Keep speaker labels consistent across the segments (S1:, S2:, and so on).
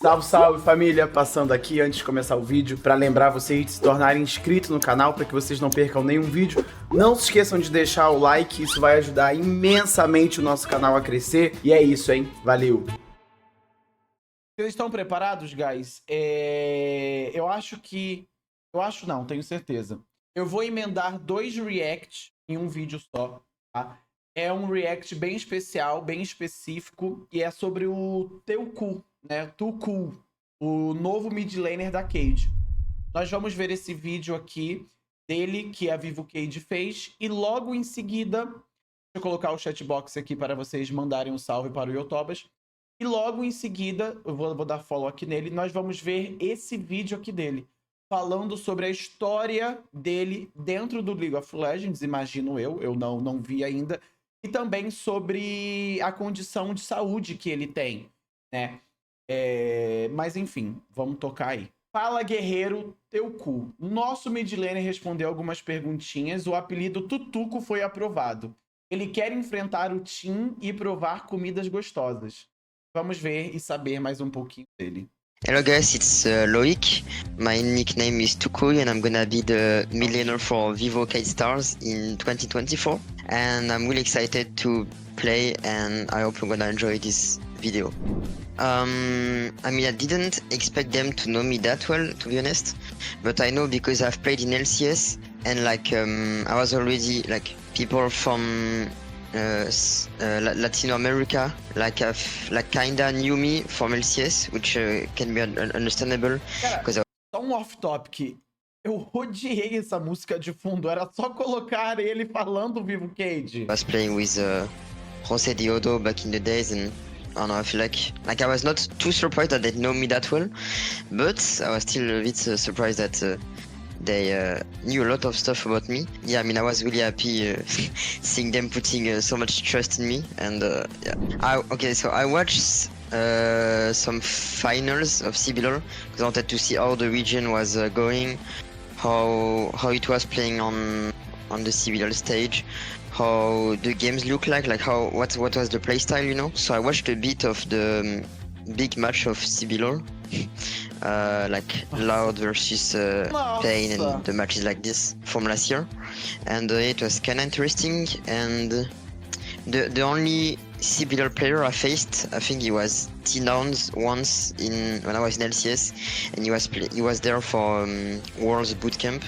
S1: Salve, salve família, passando aqui antes de começar o vídeo para lembrar vocês de se tornarem inscritos no canal para que vocês não percam nenhum vídeo. Não se esqueçam de deixar o like, isso vai ajudar imensamente o nosso canal a crescer. E é isso, hein? Valeu! Vocês estão preparados, guys? Eu acho que... Eu acho não, tenho certeza. Eu vou emendar 2 reacts em um vídeo só, tá? É um react bem especial, bem específico, e é sobre o Teuku, né? Tuku, o novo mid laner da Cade. Nós vamos ver esse vídeo aqui dele, que a Vivo Cade fez, e logo em seguida, deixa eu colocar o chatbox aqui para vocês mandarem um salve para o Yotobas. E logo em seguida, eu vou dar follow aqui nele, nós vamos ver esse vídeo aqui dele, falando sobre a história dele dentro do League of Legends, imagino eu não vi ainda, e também sobre a condição de saúde que ele tem, né? Mas enfim, vamos tocar aí. Fala, guerreiro, teu cu. Nosso mid laner respondeu algumas perguntinhas, o apelido Tutuco foi aprovado. Ele quer enfrentar o Team e provar comidas gostosas. Vamos ver e saber mais um pouquinho dele.
S2: Hello guys, it's Loic. My nickname is Tukui and I'm gonna be the mid laner for Vivo Cade Stars in 2024. And I'm really excited to play and I hope you're gonna enjoy this video. I mean, I didn't expect them to know me that well, to be honest. But I know because I've played in LCS and like I was already like people from Latin America, like kinda knew me from LCS, which can be understandable.
S1: Cara, só um off-topic. Eu odiei essa música de fundo. Era só colocar ele falando Vivo Cade.
S2: I was playing with Jose Diodo back in the days, and I don't know, I feel like I was not too surprised that they know me that well, but I was still a bit surprised that they knew a lot of stuff about me. Yeah, I mean, I was really happy seeing them putting so much trust in me. And yeah, okay, so I watched some finals of CBLOL because I wanted to see how the region was going, how it was playing on the CBLOL stage, how the games look like what was the playstyle, you know. So I watched a bit of the big match of CBLOL. Like Loud versus Pain and the matches like this from last year, and it was kind of interesting. And the only CBLOL player I faced, I think he was T-Nouns once when I was in LCS, and he was there for Worlds Bootcamp.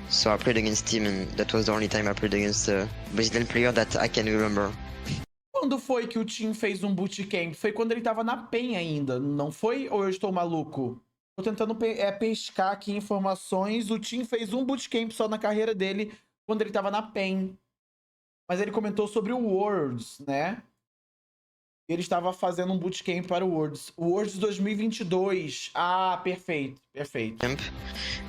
S2: So I played against him, and that was the only time I played against a Brazilian player that I can remember.
S1: Quando foi que o Team fez um bootcamp? Foi quando ele tava na PEN ainda, não foi? Ou eu estou maluco? Tô tentando pescar aqui informações. O Team fez um bootcamp só na carreira dele quando ele tava na PEN. Mas ele comentou sobre o Worlds, né? Ele estava fazendo um bootcamp para o Worlds. O Worlds 2022. Ah, perfeito, perfeito.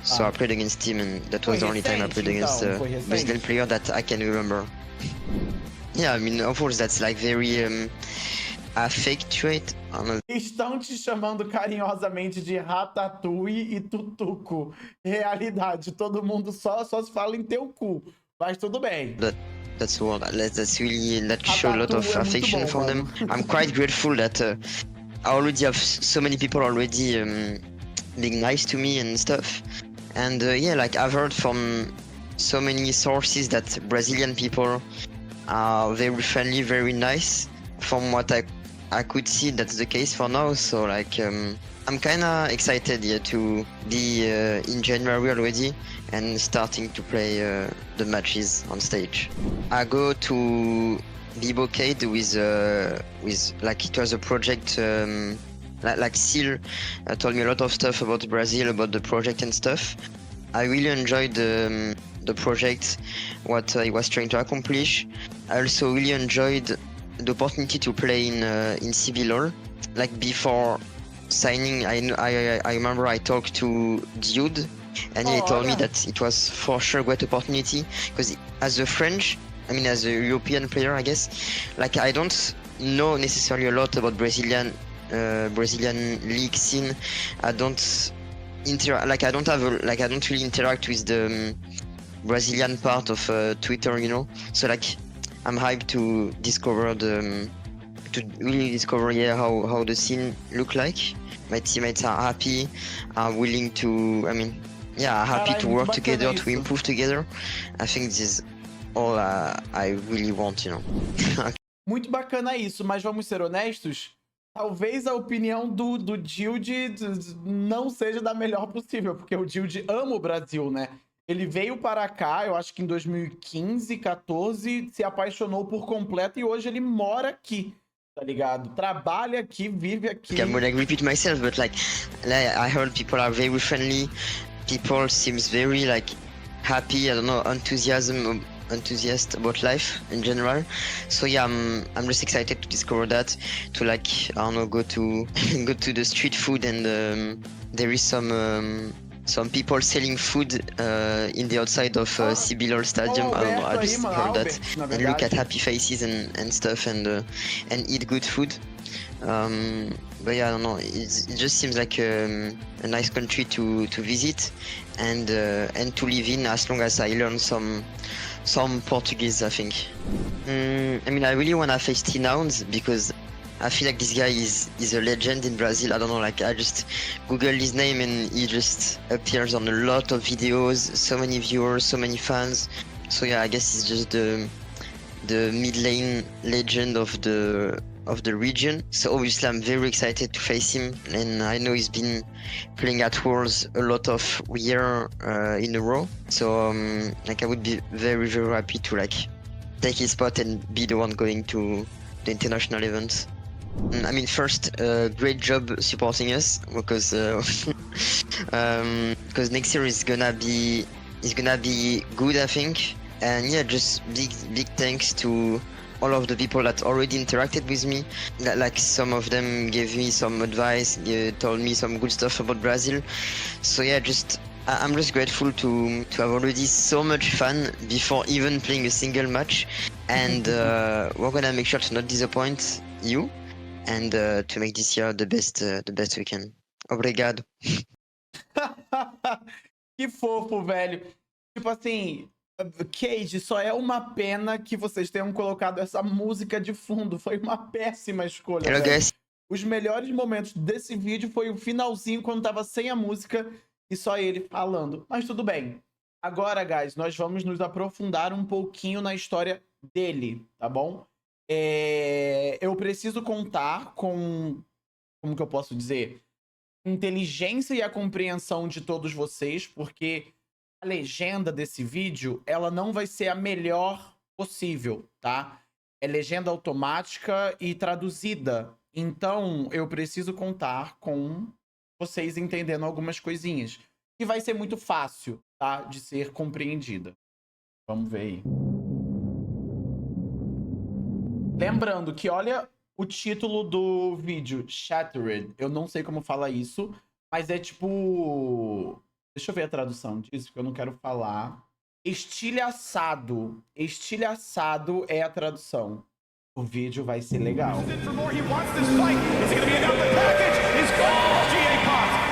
S2: So I played against him, and that was the only time I played against a Brazilian player that I can remember. Yeah, I mean, of course, that's like very a fake trait.
S1: Estão te chamando carinhosamente de Ratatouille e Tutuco. Realidade, todo mundo só se fala em teu cu. Mas tudo bem.
S2: That's really, that show a lot of affection from them. I'm quite grateful that I already have so many people already being nice to me and stuff. And yeah, like I've heard from so many sources that Brazilian people are very friendly, very nice. From what I could see, that's the case for now. So like I'm kinda excited to be in January already and starting to play the matches on stage. I go to Vivo Cade with like it was a project. Like Seal told me a lot of stuff about Brazil, about the project and stuff. I really enjoyed the project, what he was trying to accomplish. I also really enjoyed the opportunity to play in CBLOL. Like before signing, I remember I talked to Dude, and he told me that it was for sure a great opportunity because as a European player, I guess, like I don't know necessarily a lot about Brazilian league scene. I don't really interact with the Brazilian part of Twitter, you know. So like I'm hyped to really discover how the scene look like. my teammates are happy, are willing to, happy
S1: Caralho,
S2: to
S1: muito
S2: work
S1: bacana
S2: together, to
S1: isso.
S2: improve together. I think this is all I really want, you know.
S1: Muito bacana isso, mas vamos ser honestos? Talvez a opinião do Dilde não seja da melhor possível, porque o Dilde ama o Brasil, né? Ele veio para cá, eu acho que em 2015, 14, se apaixonou por completo e hoje ele mora aqui, tá ligado? Trabalha aqui, vive aqui.
S2: I'm gonna repeat myself, but like I heard people are very friendly. People seems very like happy. I don't know, enthusiast about life in general. So yeah, I'm just excited to discover that. To like I don't know, go to go to the street food and there is some people selling food in the outside of Sibilol Stadium. I don't know. I just heard that and look at happy faces and stuff and eat good food. But yeah, I don't know. It just seems like a nice country to visit and to live in, as long as I learn some Portuguese, I think. I really wanna face T-Nouns because I feel like this guy is a legend in Brazil. I don't know, like I just Googled his name and he just appears on a lot of videos, so many viewers, so many fans. So yeah, I guess he's just the mid lane legend of the region. So obviously I'm very excited to face him, and I know he's been playing at Worlds a lot of year in a row. So like I would be very, very happy to like take his spot and be the one going to the international events. First, great job supporting us because next year is gonna be good, I think. And yeah, just big thanks to all of the people that already interacted with me. Like some of them gave me some advice, told me some good stuff about Brazil. So yeah, I'm just grateful to have already so much fun before even playing a single match. And we're gonna make sure to not disappoint you and to make this year the best we can. Obrigado.
S1: Que fofo, velho. Tipo assim, Cage, só é uma pena que vocês tenham colocado essa música de fundo. Foi uma péssima escolha,
S2: Hello,
S1: velho.
S2: guys.
S1: Os melhores momentos desse vídeo foi o finalzinho, quando tava sem a música e só ele falando. Mas tudo bem. Agora, guys, nós vamos nos aprofundar um pouquinho na história dele, tá bom? Eu preciso contar com... Como que eu posso dizer? Inteligência e a compreensão de todos vocês, porque a legenda desse vídeo, ela não vai ser a melhor possível, tá? É legenda automática e traduzida. Então, eu preciso contar com vocês entendendo algumas coisinhas. E vai ser muito fácil, tá? De ser compreendida. Vamos ver aí. Lembrando que, olha o título do vídeo, Shattered. Eu não sei como fala isso, mas é tipo... Deixa eu ver a tradução disso, porque eu não quero falar. Estilhaçado. Estilhaçado é a tradução. O vídeo vai ser legal.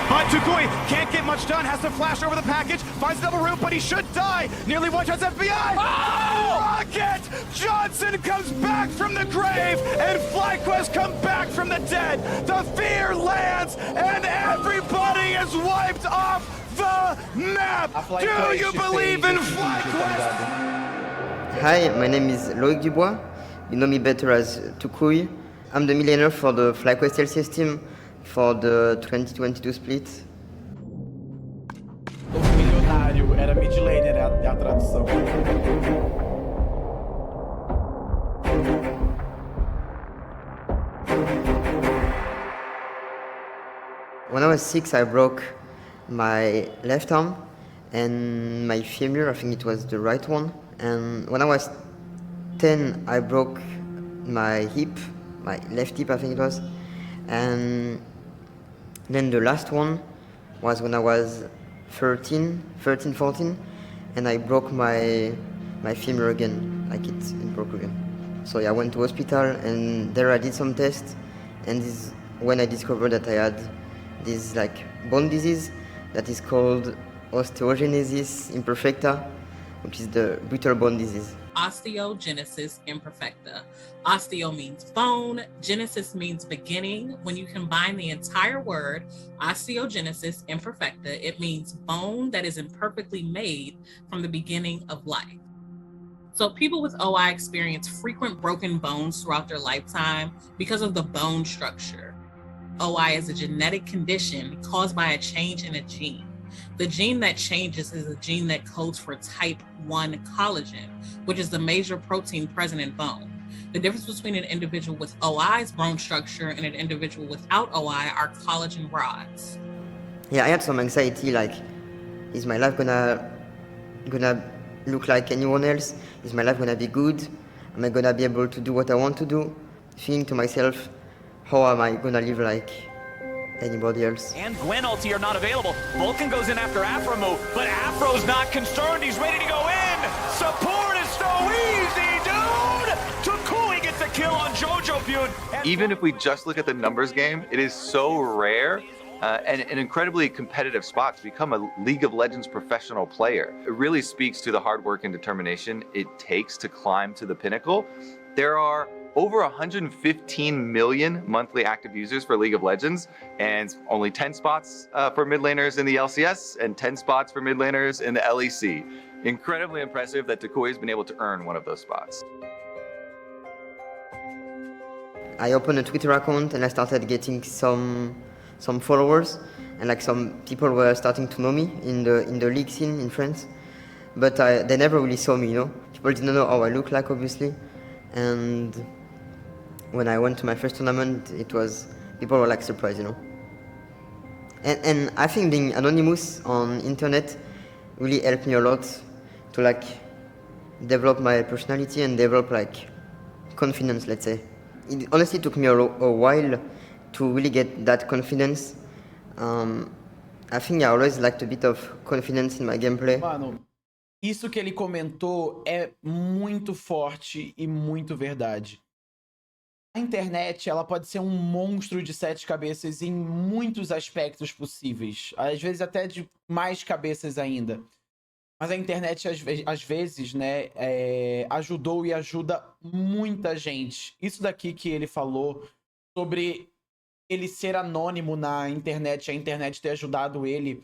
S3: But Tukui can't get much done, has to flash over the package, finds double root, but he should die. Nearly one shots FBI. Oh! Rocket! Johnson comes back from the grave, and FlyQuest come back from the dead. The fear lands, and everybody is wiped off the map. Do you believe in FlyQuest?
S2: Hi, my name is Loïc Dubois. You know me better as Tukui. I'm the millionaire for the FlyQuest LCS team for the 2022 split.
S1: O milionário era mid laner, é a tradução.
S2: When I was 6, I broke my left arm and my femur, I think it was the right one. And when I was 10, I broke my hip, my left hip, I think it was. And then the last one was when I was 13, 14, and I broke my femur again, like it broke again. So yeah, I went to hospital, and there I did some tests, and this is when I discovered that I had this like bone disease that is called osteogenesis imperfecta, which is the brittle bone disease.
S4: osteogenesis imperfecta. Osteo means bone, genesis means beginning. When you combine the entire word, osteogenesis imperfecta, it means bone that is imperfectly made from the beginning of life. So people with OI experience frequent broken bones throughout their lifetime because of the bone structure. OI is a genetic condition caused by a change in a gene. The gene that changes is a gene that codes for type 1 collagen, which is the major protein present in bone. The difference between an individual with OI's bone structure and an individual without OI are collagen rods.
S2: Yeah, I had some anxiety, like, is my life gonna look like anyone else? Is my life gonna be good? Am I gonna be able to do what I want to do? Thinking to myself, how am I gonna live like anybody else?
S3: And Gwen ulti are not available. Vulcan goes in after Aphromo, but Afro's not concerned. He's ready to go in. Support is so easy, dude! Takui gets a kill on Jojo Feud.
S5: Even if we just look at the numbers game, it is so rare and an incredibly competitive spot to become a League of Legends professional player. It really speaks to the hard work and determination it takes to climb to the pinnacle. There are over 115 million monthly active users for League of Legends, and only 10 spots for mid laners in the LCS and 10 spots for mid laners in the LEC. Incredibly impressive that Takui has been able to earn one of those spots.
S2: I opened a Twitter account and I started getting some followers, and like some people were starting to know me in the league scene in France, but they never really saw me, you know. People didn't know how I look like, obviously, and when I went to my first tournament, people were like surprised, you know. And I think being anonymous on internet really helped me a lot to like develop my personality and develop like confidence, let's say. It honestly took me a while to really get that confidence. I think I always liked a bit of confidence in my gameplay.
S1: Mano, isso que ele comentou é muito forte e muito verdade. A internet, ela pode ser um monstro de 7 cabeças em muitos aspectos possíveis. Às vezes até de mais cabeças ainda. Mas a internet, às vezes, né, ajudou e ajuda muita gente. Isso daqui que ele falou sobre ele ser anônimo na internet, a internet ter ajudado ele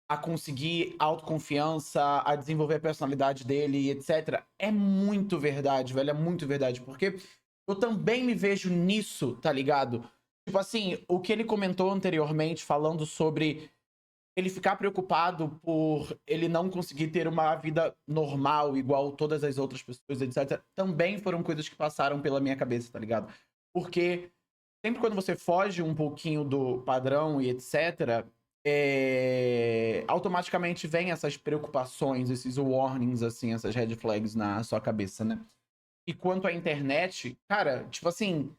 S1: a conseguir autoconfiança, a desenvolver a personalidade dele, etc. É muito verdade, velho, é muito verdade. Porque eu também me vejo nisso, tá ligado? Tipo assim, o que ele comentou anteriormente, falando sobre ele ficar preocupado por ele não conseguir ter uma vida normal, igual todas as outras pessoas, etc. Também foram coisas que passaram pela minha cabeça, tá ligado? Porque sempre quando você foge um pouquinho do padrão e etc., automaticamente vem essas preocupações, esses warnings, assim, essas red flags na sua cabeça, né? E quanto à internet, cara, tipo assim,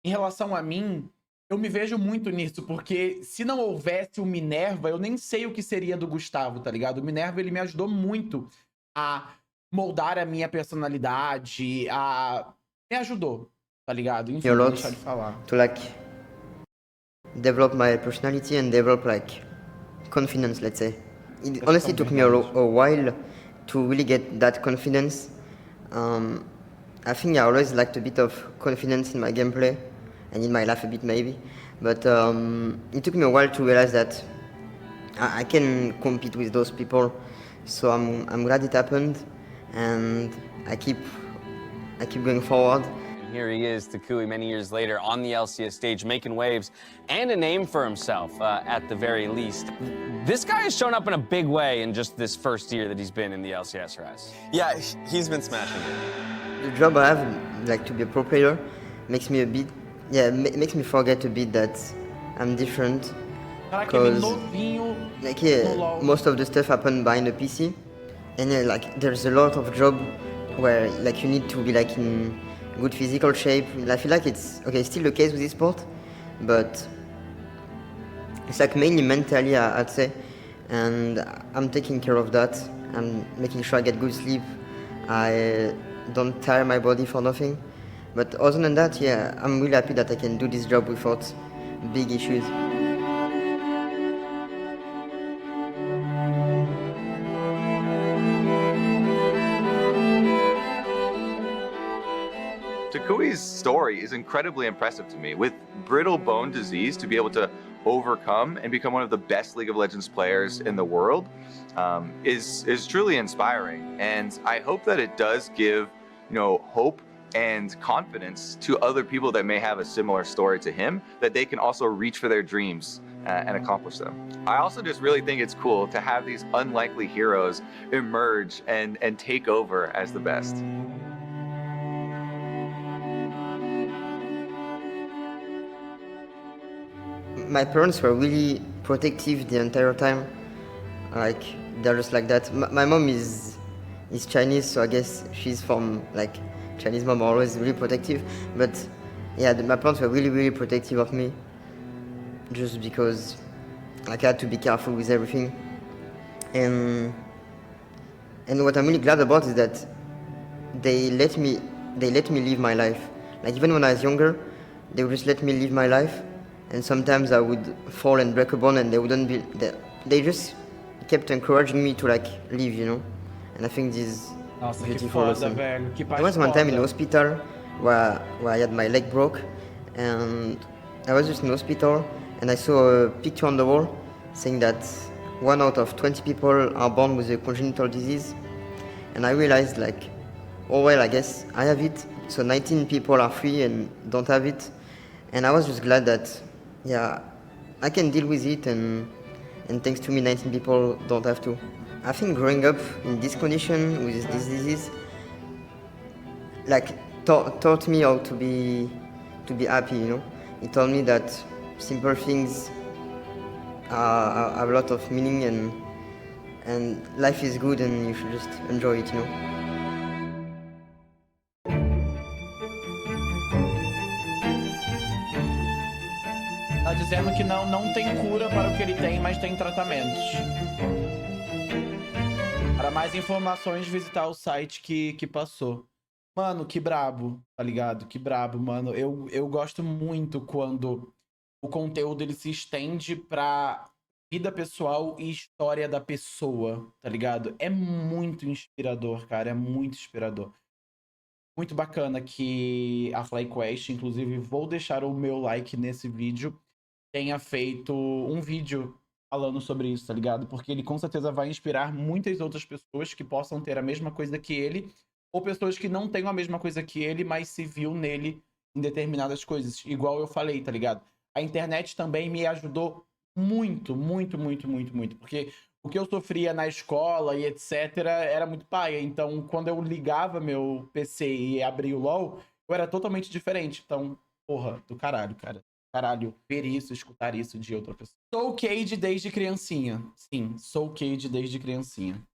S1: em relação a mim, eu me vejo muito nisso, porque se não houvesse o Minerva, eu nem sei o que seria do Gustavo, tá ligado? O Minerva, ele me ajudou muito a moldar a minha personalidade, me ajudou, tá ligado? Enfim, vou deixar de falar.
S2: To like develop my personality and develop like confidence, let's say. It honestly took me a while to really get that confidence. I think I always liked a bit of confidence in my gameplay and in my life a bit maybe, but it took me a while to realize that I can compete with those people. So I'm glad it happened, and I keep going forward.
S6: Here he is, Takui, many years later on the LCS stage, making waves and a name for himself at the very least. This guy has shown up in a big way in just this first year that he's been in the LCS rise.
S7: Yeah, he's been smashing it.
S2: The job I have, like to be a pro player, makes me makes me forget a bit that I'm different. Because like most of the stuff happened behind the PC, and like there's a lot of job where like you need to be like in good physical shape. I feel like it's still the case with this sport, but it's like mainly mentally, I'd say, and I'm taking care of that. I'm making sure I get good sleep. I don't tire my body for nothing. But other than that, yeah, I'm really happy that I can do this job without big issues.
S5: Takui's story is incredibly impressive to me. With brittle bone disease, to be able to overcome and become one of the best League of Legends players in the world is truly inspiring. And I hope that it does give, hope and confidence to other people that may have a similar story to him, that they can also reach for their dreams and accomplish them. I also just really think it's cool to have these unlikely heroes emerge and take over as the best.
S8: My parents were really protective the entire time. Like, they're just like that. My mom is Chinese, so I guess she's from, like, Chinese mom are always really protective. But yeah, my parents were really, really protective of me. Just because, like, I had to be careful with everything. And what I'm really glad about is that they let me live my life. Like, even when I was younger, they would just let me live my life. And sometimes I would fall and break a bone, and they just kept encouraging me to, like, live, And I think this is
S1: Nossa, que
S8: beautiful.
S1: foda,
S8: Also.
S1: velho. Que
S8: I was one time in
S1: foda.
S8: hospital where I had my leg broke, and I was just in hospital, and I saw a picture on the wall saying that 1 out of 20 people are born with a congenital disease. And I realized, like, oh well, I guess I have it, so 19 people are free and don't have it. And I was just glad that, yeah, I can deal with it, and thanks to me, 19 people don't have to. I think growing up in this condition with this disease, like, taught me how to be happy. It taught me that simple things have a lot of meaning, and life is good, and you should just enjoy it.
S1: Tá dizendo que não tem cura para o que ele tem, mas tem tratamentos. Para mais informações, visitar o site que passou. Mano, que brabo, tá ligado? Que brabo, mano. Eu gosto muito quando o conteúdo ele se estende pra vida pessoal e história da pessoa, tá ligado? É muito inspirador, cara. É muito inspirador. Muito bacana que a FlyQuest, inclusive vou deixar o meu like nesse vídeo, tenha feito um vídeo falando sobre isso, tá ligado? Porque ele com certeza vai inspirar muitas outras pessoas que possam ter a mesma coisa que ele, ou pessoas que não tenham a mesma coisa que ele, mas se viu nele em determinadas coisas. Igual eu falei, tá ligado? A internet também me ajudou muito, muito, muito, muito, muito. Porque o que eu sofria na escola e etc. era muito paia. Então, quando eu ligava meu PC e abria o LoL, eu era totalmente diferente. Então, porra, do caralho, cara. Caralho, ver isso, escutar isso de outra pessoa. Sou Cade desde criancinha. Sim, sou Cade desde criancinha.